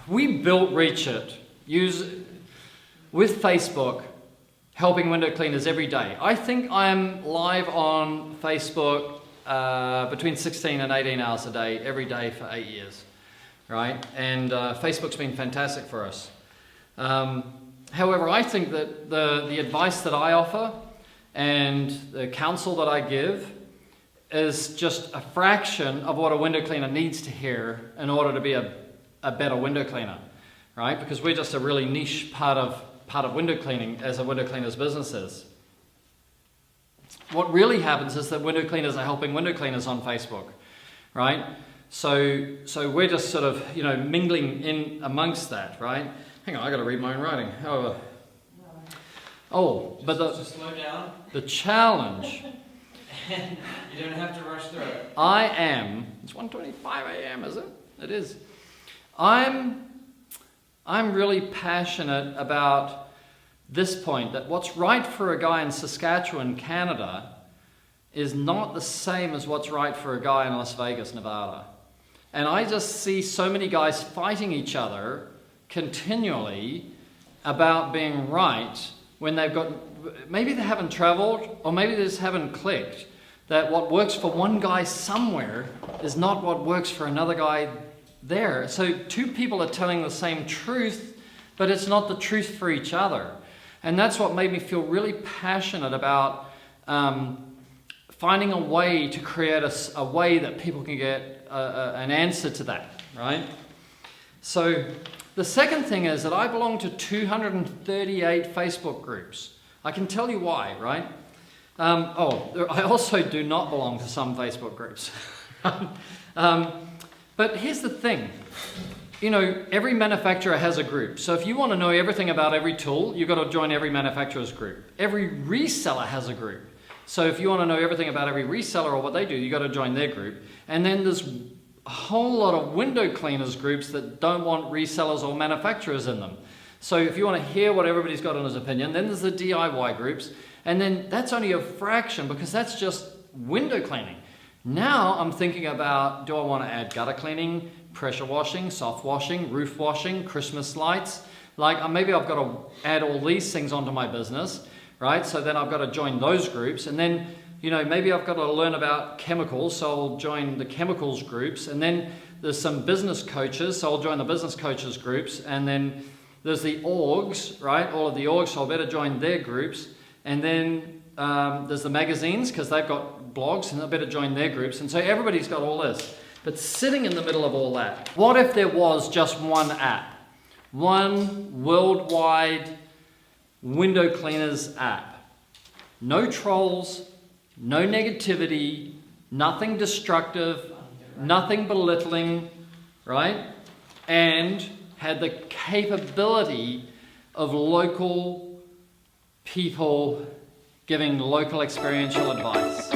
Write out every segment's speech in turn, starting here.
we built Reach It with Facebook, helping window cleaners every day. I think I'm live on Facebook between 16 and 18 hours a day, every day for 8 years, right? And Facebook's been fantastic for us. However, I think that the advice that I offer and the counsel that I give is just a fraction of what a window cleaner needs to hear in order to be a better window cleaner, right? Because we're just a really niche part of window cleaning as a window cleaner's business is. What really happens is that window cleaners are helping window cleaners on Facebook, right? So we're just sort of, mingling in amongst that, right? Hang on, I got to read my own writing. Just slow down. The challenge. And you don't have to rush through it. It's 1:25 a.m., is it? It is. I'm really passionate about this point, that what's right for a guy in Saskatchewan, Canada, is not the same as what's right for a guy in Las Vegas, Nevada. And I just see so many guys fighting each other continually about being right when maybe they haven't traveled, or maybe they just haven't clicked that what works for one guy somewhere is not what works for another guy there. So two people are telling the same truth, but it's not the truth for each other. And that's what made me feel really passionate about finding a way to create a way that people can get an answer to that, right? So the second thing is that I belong to 238 Facebook groups. I can tell you why, right? I also do not belong to some Facebook groups. But here's the thing. Every manufacturer has a group. So if you want to know everything about every tool, you've got to join every manufacturer's group. Every reseller has a group. So if you want to know everything about every reseller or what they do, you've got to join their group. And then there's a whole lot of window cleaners groups that don't want resellers or manufacturers in them. So if you want to hear what everybody's got in his opinion, then there's the DIY groups. And then that's only a fraction because that's just window cleaning. Now I'm thinking about, do I want to add gutter cleaning, pressure washing, soft washing, roof washing, Christmas lights? Maybe I've got to add all these things onto my business, right? So then I've got to join those groups. And then, maybe I've got to learn about chemicals, so I'll join the chemicals groups. And then there's some business coaches, so I'll join the business coaches groups. And then there's the orgs, right? All of the orgs, so I better join their groups. And then there's the magazines, because they've got blogs, and I better join their groups. And so everybody's got all this. But sitting in the middle of all that, what if there was just one app? One worldwide window cleaners app. No trolls, no negativity, nothing destructive, nothing belittling, right? And had the capability of local people giving local experiential advice.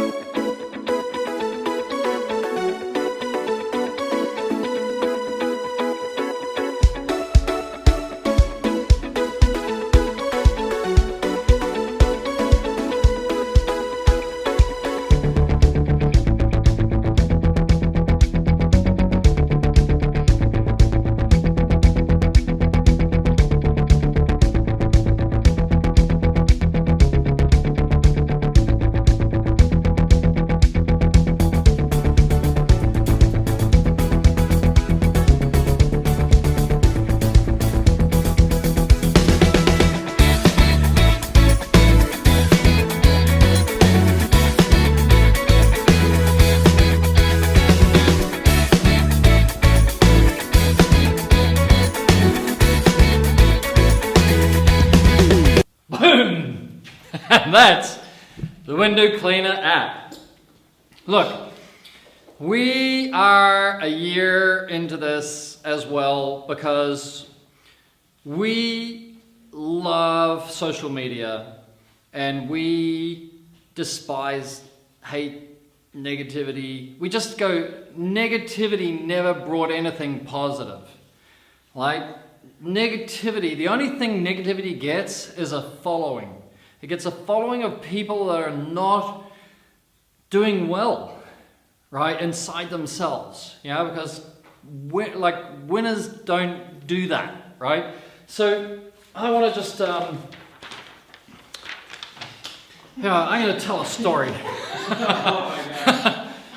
And that's the window cleaner app. Look, we are a year into this as well because we love social media and we despise, hate negativity. We just go, negativity never brought anything positive. Like, negativity, the only thing negativity gets is a following. It gets a following of people that are not doing well, right, inside themselves. Because winners don't do that, right? So I want to just, I'm going to tell a story.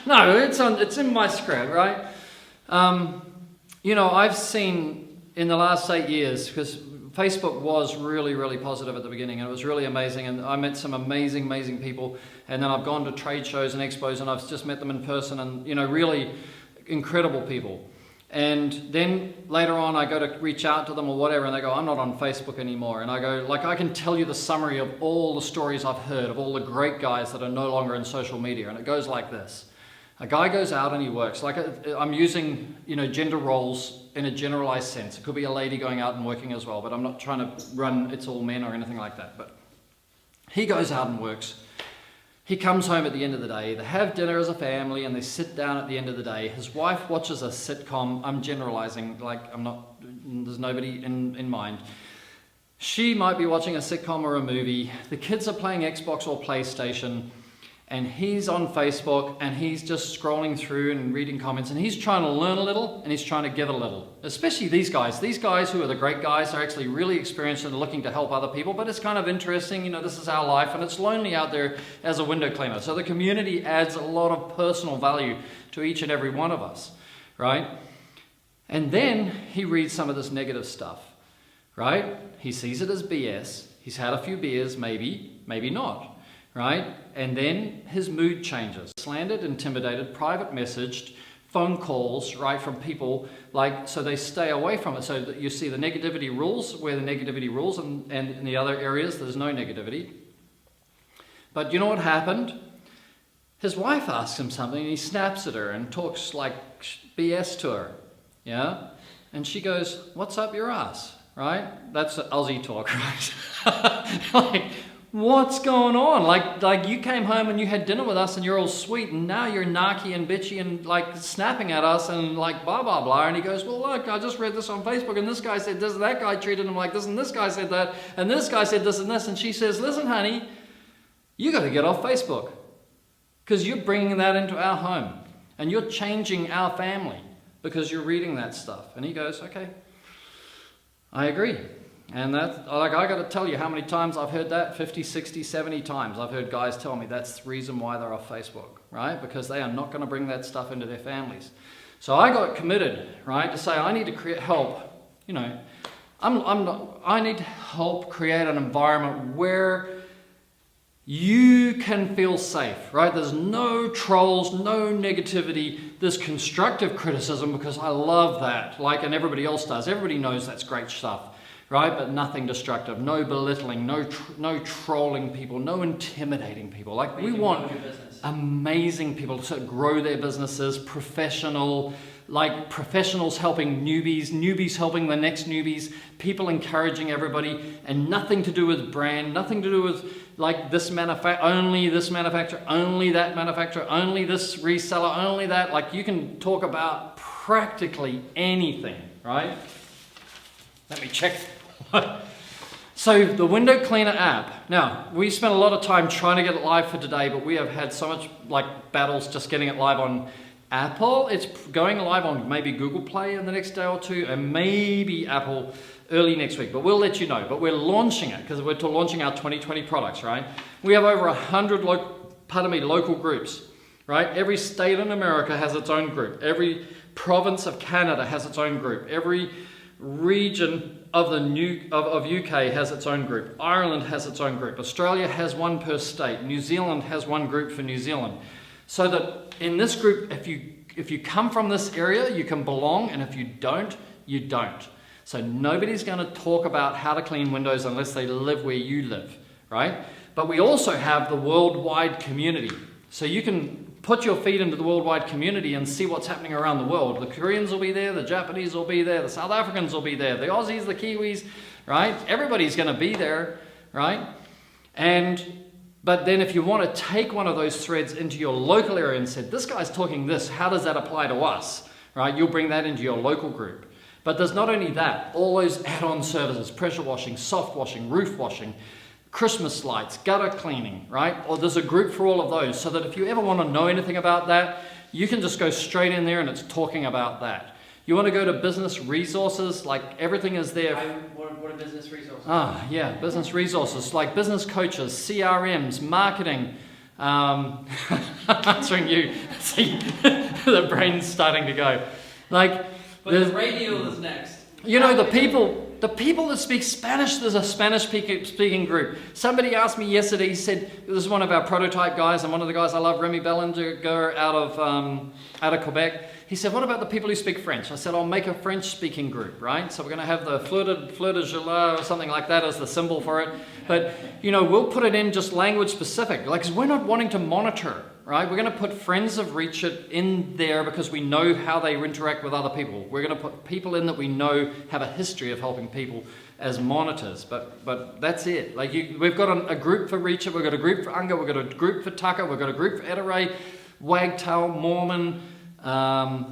No, it's in my script, right? I've seen in the last 8 years, because Facebook was really, really positive at the beginning, and it was really amazing, and I met some amazing people, and then I've gone to trade shows and expos, and I've just met them in person, and really incredible people. And then later on I go to reach out to them or whatever, and they go, I'm not on Facebook anymore. And I go, I can tell you the summary of all the stories I've heard of all the great guys that are no longer in social media, and it goes like this. A guy goes out and he works, I'm using, gender roles in a generalized sense. It could be a lady going out and working as well, but I'm not trying to run it's all men or anything like that. But he goes out and works. He comes home at the end of the day. They have dinner as a family and they sit down at the end of the day. His wife watches a sitcom. I'm generalizing, there's nobody in mind. She might be watching a sitcom or a movie. The kids are playing Xbox or PlayStation. And he's on Facebook and he's just scrolling through and reading comments, and he's trying to learn a little and he's trying to give a little. Especially these guys. These guys who are the great guys are actually really experienced and looking to help other people, but it's kind of interesting, this is our life, and it's lonely out there as a window cleaner. So the community adds a lot of personal value to each and every one of us, right? And then he reads some of this negative stuff, right? He sees it as BS. He's had a few beers, maybe not. Right? And then his mood changes. Slandered, intimidated, private messaged, phone calls, right, from people, so they stay away from it. So that you see the negativity rules where the negativity rules, and in the other areas there's no negativity. But you know what happened? His wife asks him something and he snaps at her and talks like BS to her. Yeah? And she goes, "What's up your ass?" Right? That's Aussie talk, right? What's going on? Like you came home and you had dinner with us and you're all sweet, and now you're narky and bitchy and snapping at us and blah blah blah. And he goes, "Well, look, I just read this on Facebook and this guy said this and that guy treated him like this and this guy said that and this guy said this and this." And she says, "Listen, honey, you got to get off Facebook because you're bringing that into our home and you're changing our family because you're reading that stuff." And he goes, "Okay, I agree." And that's, I got to tell you how many times I've heard that, 50, 60, 70 times. I've heard guys tell me that's the reason why they're off Facebook, right? Because they are not going to bring that stuff into their families. So I got committed, right, to say I need to help, I need to help create an environment where you can feel safe, right? There's no trolls, no negativity, there's constructive criticism, because I love that, and everybody else does. Everybody knows that's great stuff. Right, but nothing destructive, no belittling, no trolling people, no intimidating people. We want amazing people to grow their businesses, professionals helping newbies helping the next newbies, people encouraging everybody, and nothing to do with brand, nothing to do with this manufacturer, only that manufacturer, only this reseller, only that. You can talk about practically anything, right? Let me check. So the window cleaner app. Now, we spent a lot of time trying to get it live for today, but we have had so much battles just getting it live on Apple. It's going live on maybe Google Play in the next day or two, and maybe Apple early next week, but we'll let you know. But we're launching it because we're launching our 2020 products, right? We have over 100 local groups, right? Every state in America has its own group. Every province of Canada has its own group. Every region of UK has its own group. Ireland has its own group. Australia has one per state. New Zealand has one group for New Zealand. So that in this group, if you come from this area, you can belong, and if you don't, you don't. So nobody's going to talk about how to clean windows unless they live where you live, right? But we also have the worldwide community. So you can put your feet into the worldwide community and see what's happening around the world. The Koreans will be there, the Japanese will be there, the South Africans will be there, the Aussies, the Kiwis, right? Everybody's going to be there, right? But then if you want to take one of those threads into your local area and say, this guy's talking this, how does that apply to us, right? You'll bring that into your local group. But there's not only that, all those add-on services, pressure washing, soft washing, roof washing, Christmas lights, gutter cleaning, right? Or there's a group for all of those, so that if you ever want to know anything about that, you can just go straight in there and it's talking about that. You want to go to business resources, like everything is there. What are business resources? Yeah, business resources, like business coaches, CRMs, marketing. Answering you, see, the brain's starting to go. Like, but the radio is next. You know, the people that speak Spanish, there's a Spanish speaking group. Somebody asked me yesterday, he said, this is one of our prototype guys, and one of the guys I love, Remy Bellinger, out of Quebec. He said, what about the people who speak French? I said, I'll make a French speaking group, right? So we're going to have the fleur de joie or something like that as the symbol for it. But, you know, we'll put it in just language specific, like, 'cause we're not wanting to monitor, right? We're going to put friends of Reach It in there because we know how they interact with other people. We're going to put people in that we know have a history of helping people as monitors, but that's it. Like, we've got a group for Reach It, we've got a group for Unga, we've got a group for Tucker, we've got a group for Edere, Wagtail, Mormon,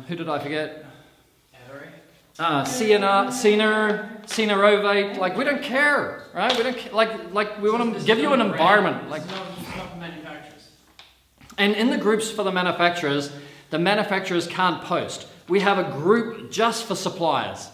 who did I forget? Cena Rovate. Like, we don't care, right? We don't like we want to give you an environment. Like, it's not manufacturers. And in the groups for the manufacturers can't post. We have a group just for suppliers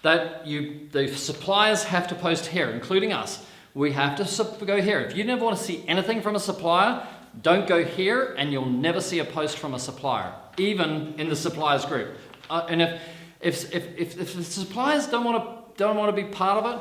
that the suppliers have to post here, including us. We have to go here. If you never want to see anything from a supplier, don't go here, and you'll never see a post from a supplier, even in the suppliers group. And if the suppliers don't want to be part of it,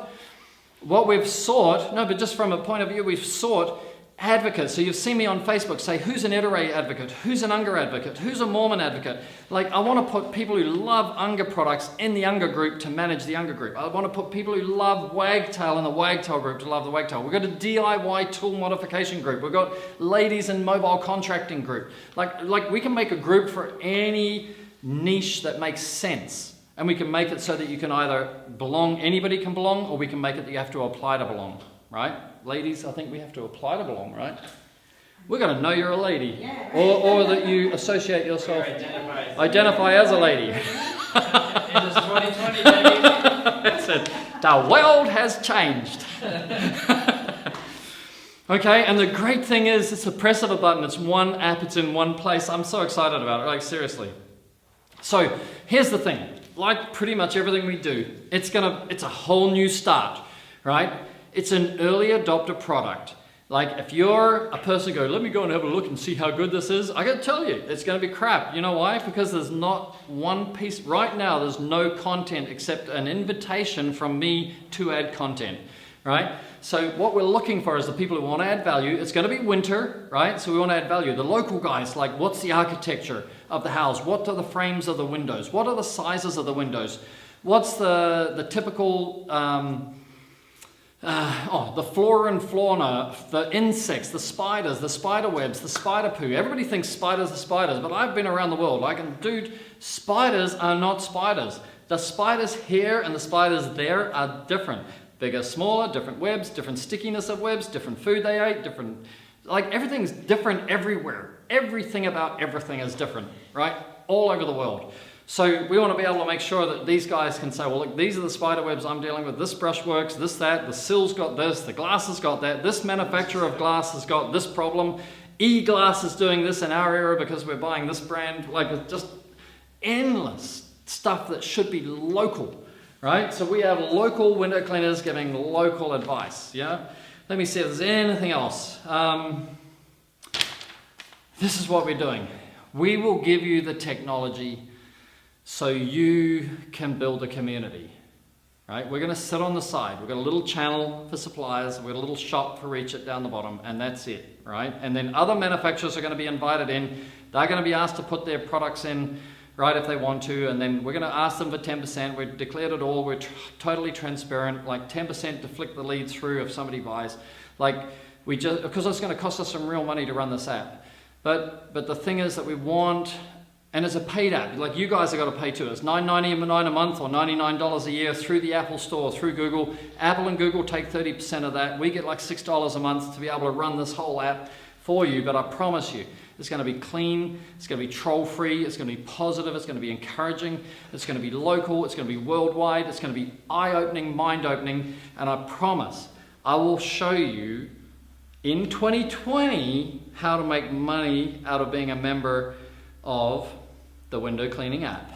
what we've sought, but just from a point of view, we've sought advocates. So you've seen me on Facebook say, who's an Edere advocate? Who's an Unga advocate? Who's a Mormon advocate? Like, I want to put people who love Unga products in the Unga group to manage the Unga group. I want to put people who love Wagtail in the Wagtail group to love the Wagtail. We've got a DIY tool modification group. We've got ladies in mobile contracting group. Like we can make a group for any niche that makes sense. And we can make it so that you can either belong, anybody can belong, or we can make it that you have to apply to belong, right? Ladies, I think we have to apply to belong, right? We're going to know you're a lady. Yeah. Or that you associate yourself, identify as a lady. It is 2020, baby. That's it. The world has changed. Okay, and the great thing is, it's a press of a button. It's one app, it's in one place. I'm so excited about it, like, seriously. So, here's the thing. Like pretty much everything we do, it's a whole new start, right? It's an early adopter product. Like, if you're a person who goes, let me go and have a look and see how good this is, I gotta tell you, it's gonna be crap. You know why? Because there's not one piece, right now there's no content except an invitation from me to add content, right? So what we're looking for is the people who want to add value. It's going to be winter, right? So we want to add value. The local guys, like, what's the architecture of the house? What are the frames of the windows? What are the sizes of the windows? What's the typical, the flora and fauna, the insects, the spiders, the spider webs, the spider poo. Everybody thinks spiders are spiders, but I've been around the world. Dude, spiders are not spiders. The spiders here and the spiders there are different. Bigger, smaller, different webs, different stickiness of webs, different food they ate, different, like, everything's different everywhere. Everything about everything is different, right? All over the world. So we want to be able to make sure that these guys can say, well, look, these are the spider webs I'm dealing with, this brush works, this, that, the sill's got this, the glass has got that, this manufacturer of glass has got this problem, E-glass is doing this in our era because we're buying this brand. Like, it's just endless stuff that should be local. Right? So we have local window cleaners giving local advice. Yeah? Let me see if there's anything else. This is what we're doing. We will give you the technology so you can build a community. Right? We're going to sit on the side. We've got a little channel for suppliers. We've got a little shop for Reach It down the bottom, and that's it. Right? And then other manufacturers are going to be invited in. They're going to be asked to put their products in, right, if they want to, and then we're going to ask them for 10%. We've declared it all. We're totally transparent, like 10% to flick the lead through if somebody buys. Like, because it's going to cost us some real money to run this app. But the thing is that we want, and it's a paid app. Like, you guys have got to pay too. It's $9.99 a month or $99 a year through the Apple Store, through Google. Apple and Google take 30% of that. We get like $6 a month to be able to run this whole app for you, but I promise you, it's going to be clean, it's going to be troll-free, it's going to be positive, it's going to be encouraging, it's going to be local, it's going to be worldwide, it's going to be eye-opening, mind-opening, and I promise I will show you in 2020 how to make money out of being a member of the window cleaning app.